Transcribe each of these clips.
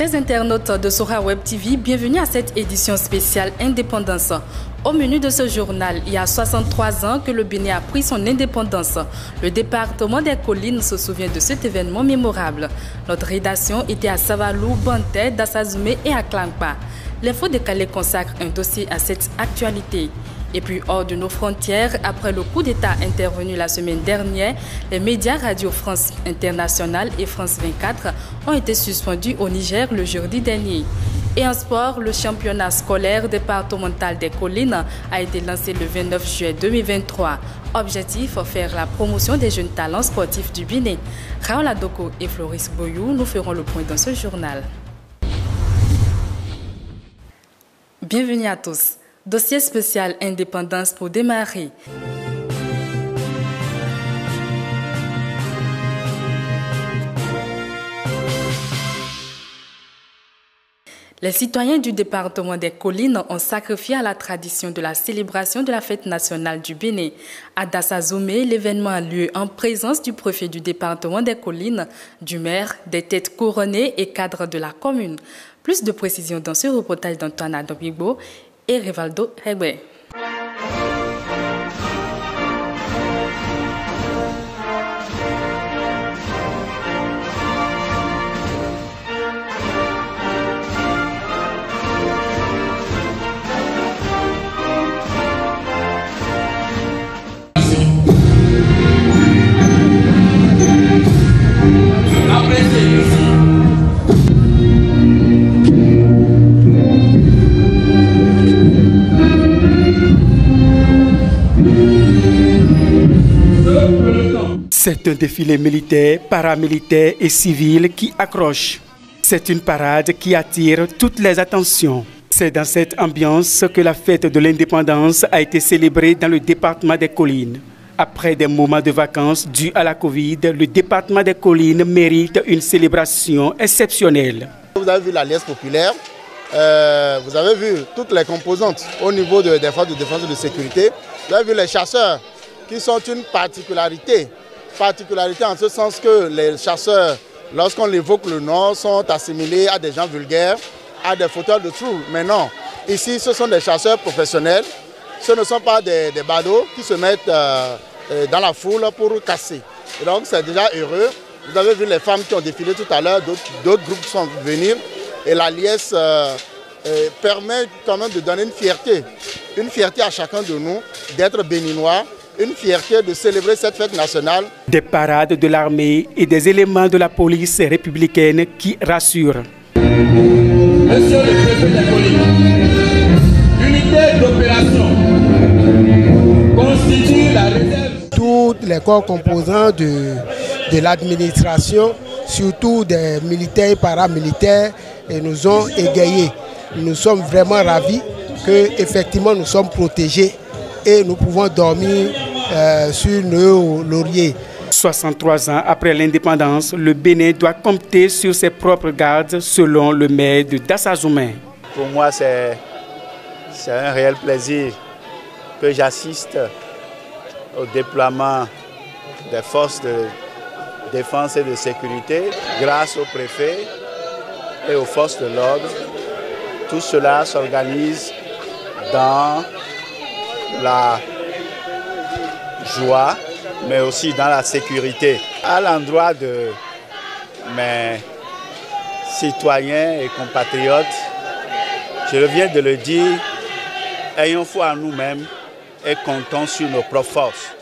Chers internautes de Sora Web TV, bienvenue à cette édition spéciale Indépendance. Au menu de ce journal, il y a 63 ans que le Bénin a pris son indépendance. Le département des Collines se souvient de cet événement mémorable. Notre rédaction était à Savalou, Banté, Dassazoumé et à Klangpa. L'Info de Calais consacre un dossier à cette actualité. Et puis hors de nos frontières, après le coup d'État intervenu la semaine dernière, les médias Radio France Internationale et France 24 ont été suspendus au Niger le jeudi dernier. Et en sport, le championnat scolaire départemental des Collines a été lancé le 29 juillet 2023. Objectif, faire la promotion des jeunes talents sportifs du Bénin. Raoul Adoko et Floris Boyou nous feront le point dans ce journal. Bienvenue à tous. Dossier spécial Indépendance pour démarrer. Les citoyens du département des Collines ont sacrifié à la tradition de la célébration de la fête nationale du Bénin. À Dassazoumé, l'événement a lieu en présence du préfet du département des Collines, du maire, des têtes couronnées et cadres de la commune. Plus de précisions dans ce reportage d'Antoine Adobigbo et Rivaldo Hegbe. C'est un défilé militaire, paramilitaire et civil qui accroche. C'est une parade qui attire toutes les attentions. C'est dans cette ambiance que la fête de l'indépendance a été célébrée dans le département des Collines. Après des moments de vacances dus à la Covid, le département des Collines mérite une célébration exceptionnelle. Vous avez vu l'Alliance populaire, vous avez vu toutes les composantes au niveau des forces de défense et de sécurité. Vous avez vu les chasseurs qui sont une particularité en ce sens que les chasseurs, lorsqu'on évoque le nom, sont assimilés à des gens vulgaires, à des fauteurs de troubles. Mais non, ici ce sont des chasseurs professionnels, ce ne sont pas des badauds qui se mettent dans la foule pour casser. Et donc c'est déjà heureux. Vous avez vu les femmes qui ont défilé tout à l'heure, d'autres groupes sont venus et l'Alliance permet quand même de donner une fierté à chacun de nous d'être béninois, une fierté de célébrer cette fête nationale. Des parades de l'armée et des éléments de la police républicaine qui rassurent. Monsieur le préfet des Collines, l'unité d'opération constitue la réserve. Tous les corps composants de l'administration, surtout des militaires et paramilitaires, nous ont égayés. Nous sommes vraiment ravis qu'effectivement nous sommes protégés et nous pouvons dormir sur nos lauriers. 63 ans après l'indépendance, le Bénin doit compter sur ses propres gardes, selon le maire de Dassazoumé. Pour moi, c'est un réel plaisir que j'assiste au déploiement des forces de défense et de sécurité grâce au préfet et aux forces de l'ordre. Tout cela s'organise dans la joie, mais aussi dans la sécurité. À l'endroit de mes citoyens et compatriotes, je viens de le dire, ayons foi en nous-mêmes et comptons sur nos propres forces.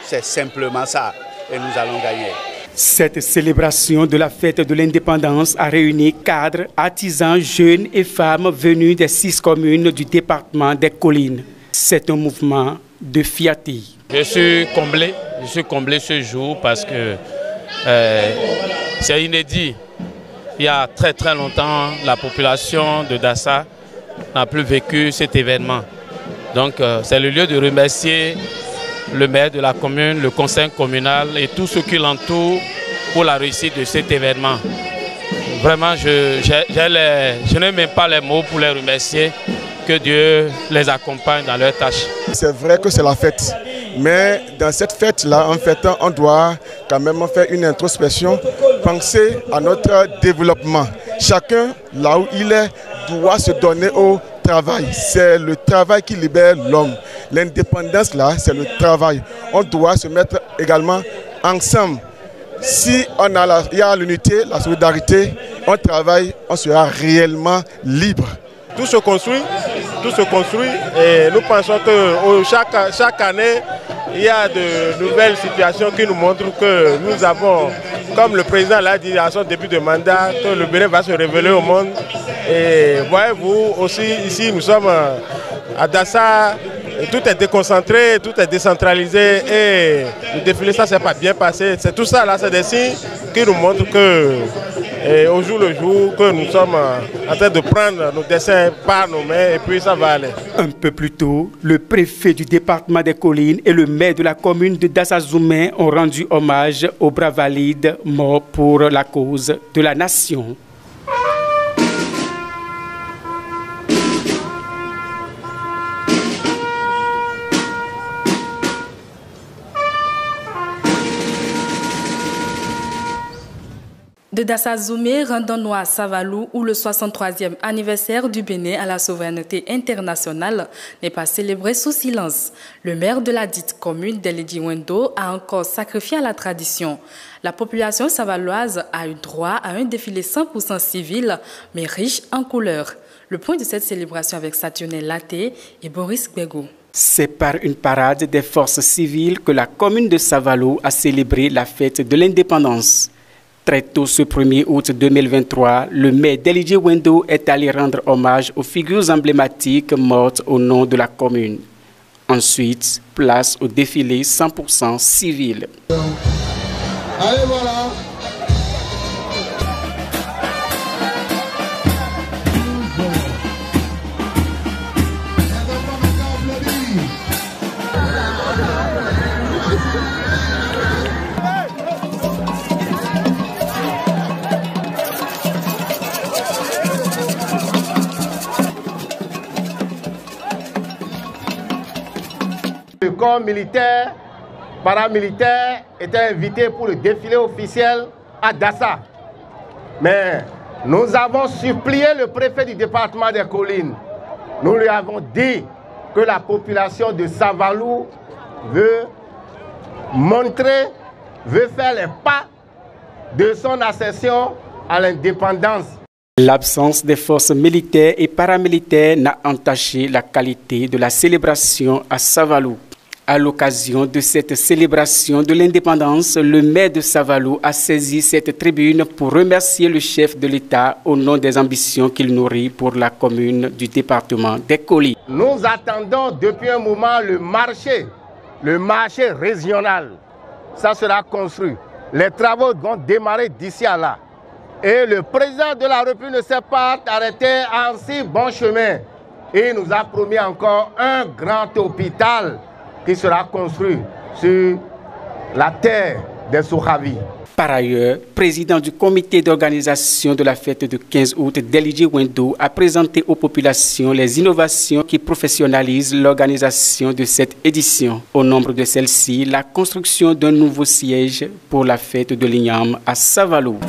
C'est simplement ça et nous allons gagner. Cette célébration de la fête de l'indépendance a réuni cadres, artisans, jeunes et femmes venus des 6 communes du département des Collines. C'est un mouvement de fierté. Je suis comblé ce jour parce que c'est inédit. Il y a très longtemps, la population de Dassa n'a plus vécu cet événement. Donc c'est le lieu de remercier le maire de la commune, le conseil communal et tous ceux qui l'entourent pour la réussite de cet événement. Vraiment, je n'ai même pas les mots pour les remercier. Que Dieu les accompagne dans leurs tâches. C'est vrai que c'est la fête, mais dans cette fête-là, en fait, on doit quand même faire une introspection, penser à notre développement. chacun, là où il est, doit se donner au travail. C'est le travail qui libère l'homme. L'indépendance, là, c'est le travail. On doit se mettre également ensemble. Si il y a l'unité, la solidarité, on travaille, on sera réellement libre. Tout se construit et nous pensons que chaque année, il y a de nouvelles situations qui nous montrent que nous avons, comme le président l'a dit à son début de mandat, que le Bénin va se révéler au monde. Et voyez-vous aussi, ici nous sommes à Dassa, tout est déconcentré, tout est décentralisé et le défilé, ça ne s'est pas bien passé. C'est tout ça là, c'est des signes qui nous montrent que au jour le jour, que nous sommes en train de prendre nos dessins par nos mains et puis ça va aller. Un peu plus tôt, le préfet du département des Collines et le maire de la commune de Dassa-Zoumé ont rendu hommage aux braves valides morts pour la cause de la nation. De Dassa-Zoumé, rendons-nous à Savalou, où le 63e anniversaire du Bénin à la souveraineté internationale n'est pas célébré sous silence. Le maire de la dite commune d'Eledji Wendo a encore sacrifié à la tradition. La population savaloise a eu droit à un défilé 100% civil, mais riche en couleurs. Le point de cette célébration avec Saturnin Laté et Boris Bego. C'est par une parade des forces civiles que la commune de Savalou a célébré la fête de l'indépendance. Très tôt ce 1er août 2023, le maire d'Eledji Wendo est allé rendre hommage aux figures emblématiques mortes au nom de la commune. Ensuite, place au défilé 100% civil. Allez, voilà. Le corps militaire, paramilitaire était invité pour le défilé officiel à Dassa. Mais nous avons supplié le préfet du département des Collines. Nous lui avons dit que la population de Savalou veut faire les pas de son accession à l'indépendance. L'absence des forces militaires et paramilitaires n'a entaché la qualité de la célébration à Savalou. À l'occasion de cette célébration de l'indépendance, le maire de Savalou a saisi cette tribune pour remercier le chef de l'État au nom des ambitions qu'il nourrit pour la commune du département des Collines. Nous attendons depuis un moment le marché régional. Ça sera construit. Les travaux vont démarrer d'ici à là. Et le président de la République ne s'est pas arrêté en si bon chemin. Et il nous a promis encore un grand hôpital qui sera construit sur la terre des Souhavis. Par ailleurs, président du comité d'organisation de la fête du 15 août d'Eledji Wendo a présenté aux populations les innovations qui professionnalisent l'organisation de cette édition. Au nombre de celles-ci, la construction d'un nouveau siège pour la fête de l'Ignam à Savalou.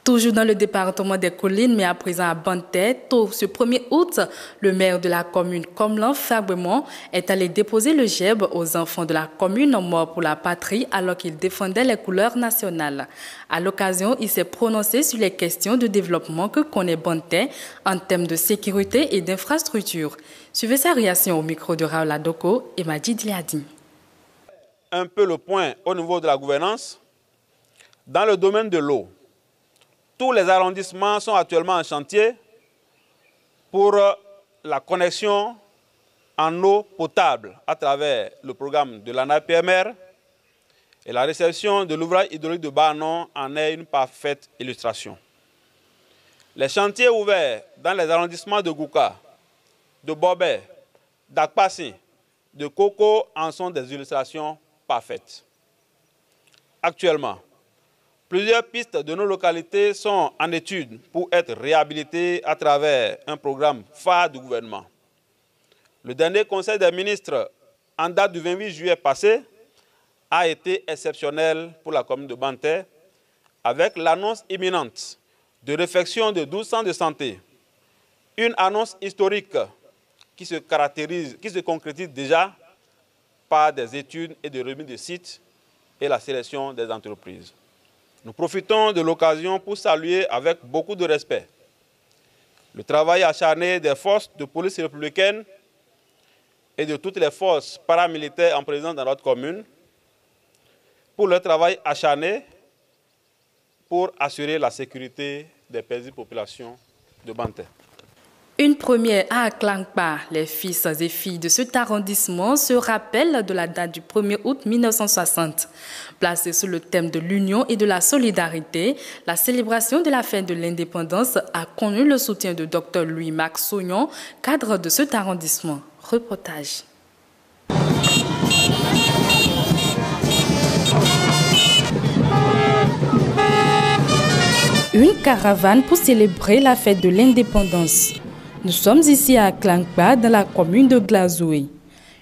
Toujours dans le département des Collines, mais à présent à Bantet, tôt ce 1er août, le maire de la commune Comlan, Fabremont, est allé déposer le gèbe aux enfants de la commune morts pour la patrie alors qu'ils défendaient les couleurs nationales. À l'occasion, il s'est prononcé sur les questions de développement que connaît Bantet en termes de sécurité et d'infrastructure. Suivez sa réaction au micro de Raoul Adoko et Majid Liadi. Un peu le point au niveau de la gouvernance. Dans le domaine de l'eau, tous les arrondissements sont actuellement en chantier pour la connexion en eau potable à travers le programme de l'ANAPMR et la réception de l'ouvrage hydraulique de Banon en est une parfaite illustration. Les chantiers ouverts dans les arrondissements de Gouka, de Bobé, d'Akpassi, de Koko en sont des illustrations parfaites. Actuellement, plusieurs pistes de nos localités sont en étude pour être réhabilitées à travers un programme phare du gouvernement. Le dernier conseil des ministres, en date du 28 juillet passé, a été exceptionnel pour la commune de Banté, avec l'annonce imminente de réfection de 12 centres de santé. Une annonce historique qui se concrétise déjà par des études et des remises de sites et la sélection des entreprises. Nous profitons de l'occasion pour saluer avec beaucoup de respect le travail acharné des forces de police républicaine et de toutes les forces paramilitaires en présence dans notre commune pour leur travail acharné pour assurer la sécurité des paisibles populations de Banté. Une première à Aklankpa. Les fils et filles de cet arrondissement se rappellent de la date du 1er août 1960. Placée sous le thème de l'union et de la solidarité, la célébration de la fête de l'indépendance a connu le soutien de Dr Louis-Marc Sognon, cadre de cet arrondissement. Reportage. Une caravane pour célébrer la fête de l'indépendance. Nous sommes ici à Aklankpa, dans la commune de Glazoué.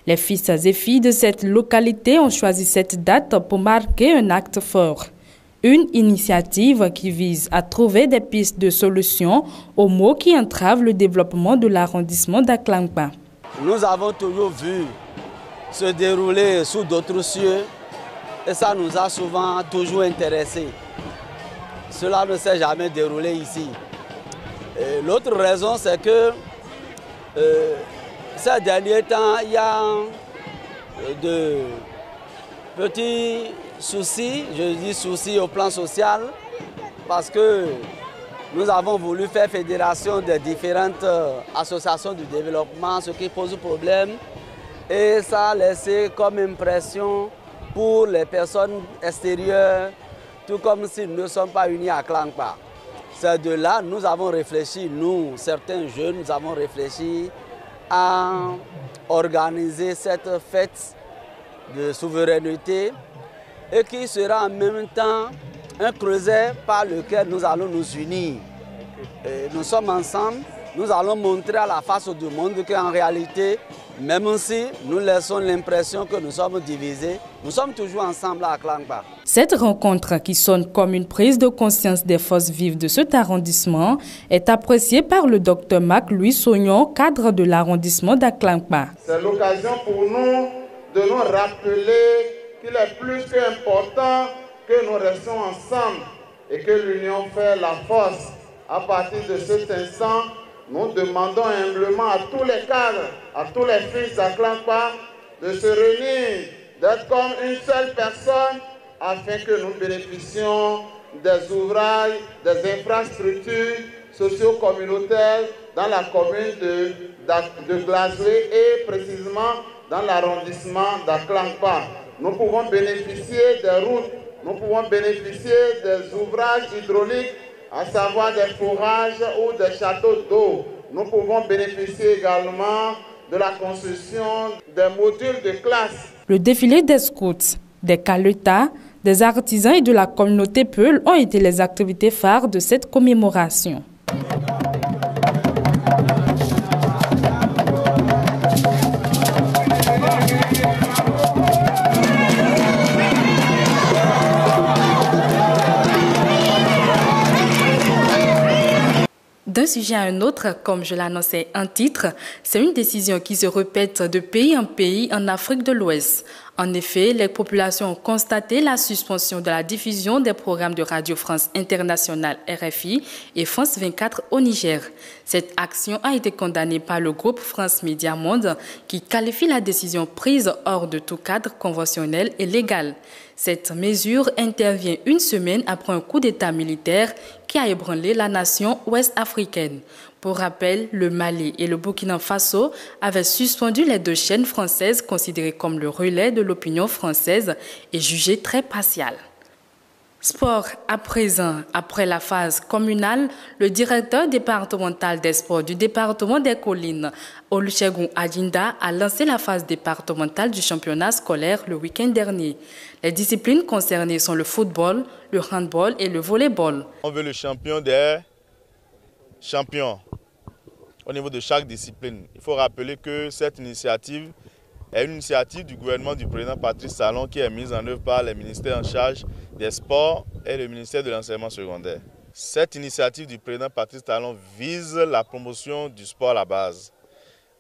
Les fils et filles de cette localité ont choisi cette date pour marquer un acte fort. Une initiative qui vise à trouver des pistes de solutions aux maux qui entravent le développement de l'arrondissement d'Aklankpa. Nous avons toujours vu se dérouler sous d'autres cieux et ça nous a souvent toujours intéressés. Cela ne s'est jamais déroulé ici. L'autre raison, c'est que ces derniers temps, il y a de petits soucis, je dis soucis au plan social, parce que nous avons voulu faire fédération des différentes associations du développement, ce qui pose problème. Et ça a laissé comme impression pour les personnes extérieures, tout comme si nous ne sommes pas unis à Aklankpa. C'est de là que nous avons réfléchi, nous, certains jeunes, nous avons réfléchi à organiser cette fête de souveraineté et qui sera en même temps un creuset par lequel nous allons nous unir. Et nous sommes ensemble, nous allons montrer à la face du monde qu'en réalité, même si nous laissons l'impression que nous sommes divisés, nous sommes toujours ensemble à Aklankpa. Cette rencontre, qui sonne comme une prise de conscience des forces vives de cet arrondissement, est appréciée par le Dr Marc-Louis Sognon, cadre de l'arrondissement d'Aklankpa. C'est l'occasion pour nous de nous rappeler qu'il est plus qu'important que nous restions ensemble et que l'union fait la force. À partir de cet instant, nous demandons humblement à tous les cadres, à tous les fils d'Aklankpa de se réunir, d'être comme une seule personne afin que nous bénéficions des ouvrages, des infrastructures socio-communautaires dans la commune de Glazoué et précisément dans l'arrondissement d'Aklankpa. Nous pouvons bénéficier des routes, nous pouvons bénéficier des ouvrages hydrauliques, à savoir des forages ou des châteaux d'eau. Nous pouvons bénéficier également de la construction des modules de classe. Le défilé des scouts, des Kaletas, des artisans et de la communauté Peul ont été les activités phares de cette commémoration. D'un sujet à un autre, comme je l'annonçais en titre, c'est une décision qui se répète de pays en pays en Afrique de l'Ouest. En effet, les populations ont constaté la suspension de la diffusion des programmes de Radio France Internationale RFI et France 24 au Niger. Cette action a été condamnée par le groupe France Média Monde qui qualifie la décision prise hors de tout cadre conventionnel et légal. Cette mesure intervient une semaine après un coup d'État militaire qui a ébranlé la nation ouest-africaine. Pour rappel, le Mali et le Burkina Faso avaient suspendu les deux chaînes françaises considérées comme le relais de l'opinion française et jugées très partiales. Sport à présent. Après la phase communale, le directeur départemental des sports du département des Collines, Olusegun Adinda, a lancé la phase départementale du championnat scolaire le week-end dernier. Les disciplines concernées sont le football, le handball et le volleyball. On veut le champion des champions. au niveau de chaque discipline. Il faut rappeler que cette initiative est une initiative du gouvernement du président Patrice Talon qui est mise en œuvre par les ministères en charge des sports et le ministère de l'enseignement secondaire. Cette initiative du président Patrice Talon vise la promotion du sport à la base.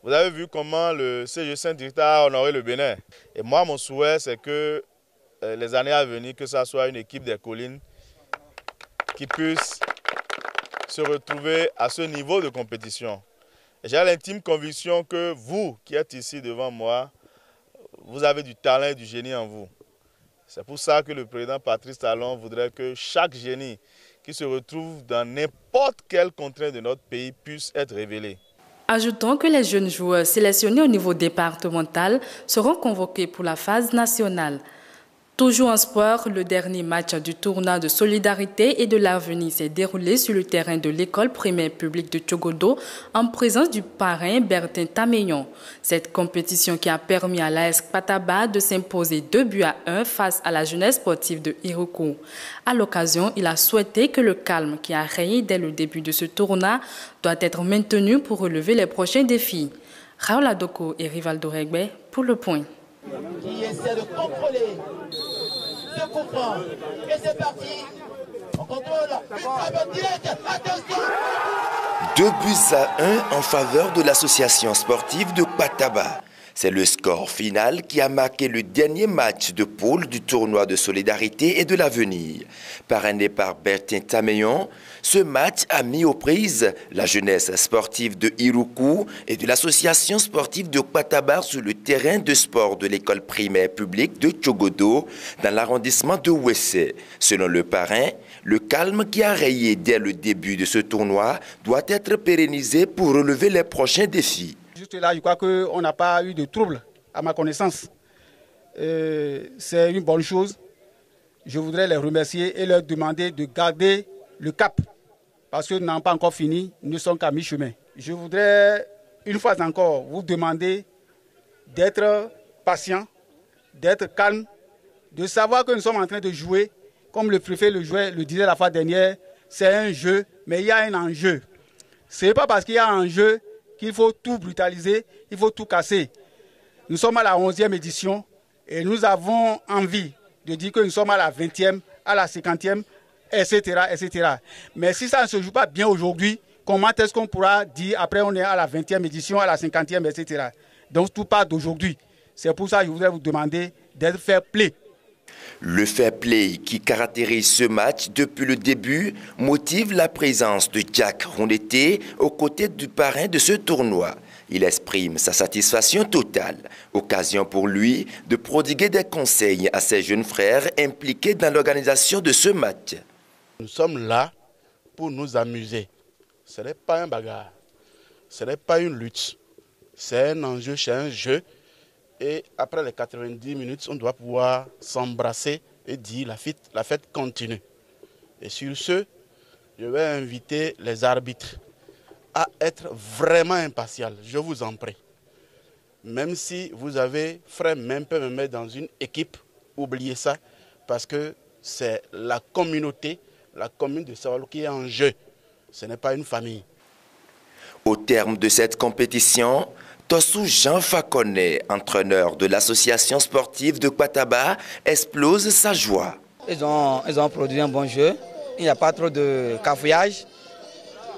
Vous avez vu comment le CG Saint-Directeur a honoré le Bénin. Et moi, mon souhait, c'est que les années à venir, que ce soit une équipe des collines qui puisse se retrouver à ce niveau de compétition. J'ai l'intime conviction que vous qui êtes ici devant moi, vous avez du talent et du génie en vous. C'est pour ça que le président Patrice Talon voudrait que chaque génie qui se retrouve dans n'importe quel contraint de notre pays puisse être révélé. Ajoutons que les jeunes joueurs sélectionnés au niveau départemental seront convoqués pour la phase nationale. Toujours en sport, le dernier match du tournoi de solidarité et de l'avenir s'est déroulé sur le terrain de l'école primaire publique de Tchogodo en présence du parrain Bertin Tameyon. Cette compétition qui a permis à l'AS Pataba de s'imposer 2-1 face à la jeunesse sportive de Iruku. À l'occasion, il a souhaité que le calme qui a régné dès le début de ce tournoi doit être maintenu pour relever les prochains défis. Raoul Adoko et Rivaldo Regbe pour le point. Qui essaie de contrôler ce coup franc. Et c'est parti. On contrôle. Une frappe directe. Attention. 2-1 en faveur de l'association sportive de Pataba. C'est le score final qui a marqué le dernier match de poule du tournoi de solidarité et de l'avenir. Parrainé par Bertin Tameyon, ce match a mis aux prises la jeunesse sportive de Iruku et de l'association sportive de Pataba sur le terrain de sport de l'école primaire publique de Tchogodo dans l'arrondissement de Wessé. Selon le parrain, le calme qui a rayé dès le début de ce tournoi doit être pérennisé pour relever les prochains défis. Juste là, je crois qu'on n'a pas eu de trouble, à ma connaissance. C'est une bonne chose. Je voudrais les remercier et leur demander de garder le cap, parce que nous n'avons pas encore fini, nous ne sommes qu'à mi-chemin. Je voudrais, une fois encore, vous demander d'être patient, d'être calme, de savoir que nous sommes en train de jouer, comme le préfet le disait la fois dernière, c'est un jeu, mais il y a un enjeu. Ce n'est pas parce qu'il y a un enjeu qu'il faut tout brutaliser, il faut tout casser. Nous sommes à la 11e édition et nous avons envie de dire que nous sommes à la 20e, à la 50e, etc., etc. Mais si ça ne se joue pas bien aujourd'hui, comment est-ce qu'on pourra dire après on est à la 20e édition, à la 50e, etc. Donc tout part d'aujourd'hui. C'est pour ça que je voudrais vous demander d'être fair play. Le fair play qui caractérise ce match depuis le début motive la présence de Jack Rondeté aux côtés du parrain de ce tournoi. Il exprime sa satisfaction totale, occasion pour lui de prodiguer des conseils à ses jeunes frères impliqués dans l'organisation de ce match. Nous sommes là pour nous amuser. Ce n'est pas un bagarre, ce n'est pas une lutte, c'est un enjeu, c'est un jeu. Et après les 90 minutes, on doit pouvoir s'embrasser et dire la fête continue. Et sur ce, je vais inviter les arbitres à être vraiment impartials, je vous en prie. Même si vous avez frère même peut me mettre dans une équipe, oubliez ça, parce que c'est la communauté, la commune de Savalou qui est en jeu. Ce n'est pas une famille. Au terme de cette compétition, Tossou Jean Fakone, entraîneur de l'association sportive de Pataba, explose sa joie. Ils ont produit un bon jeu. Il n'y a pas trop de cafouillage.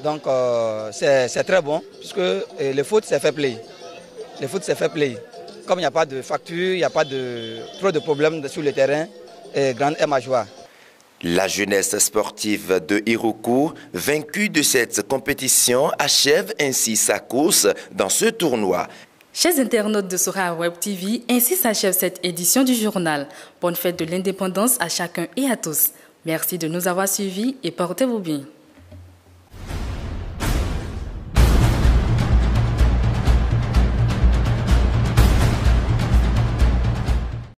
Donc c'est très bon, puisque le foot c'est fair play. Le foot c'est fair play. Comme il n'y a pas de facture, il n'y a pas trop de problèmes sur le terrain, grande est ma joie. La jeunesse sportive de Iruku, vaincue de cette compétition, achève ainsi sa course dans ce tournoi. Chers internautes de Sora Web TV, ainsi s'achève cette édition du journal. Bonne fête de l'indépendance à chacun et à tous. Merci de nous avoir suivis et portez-vous bien.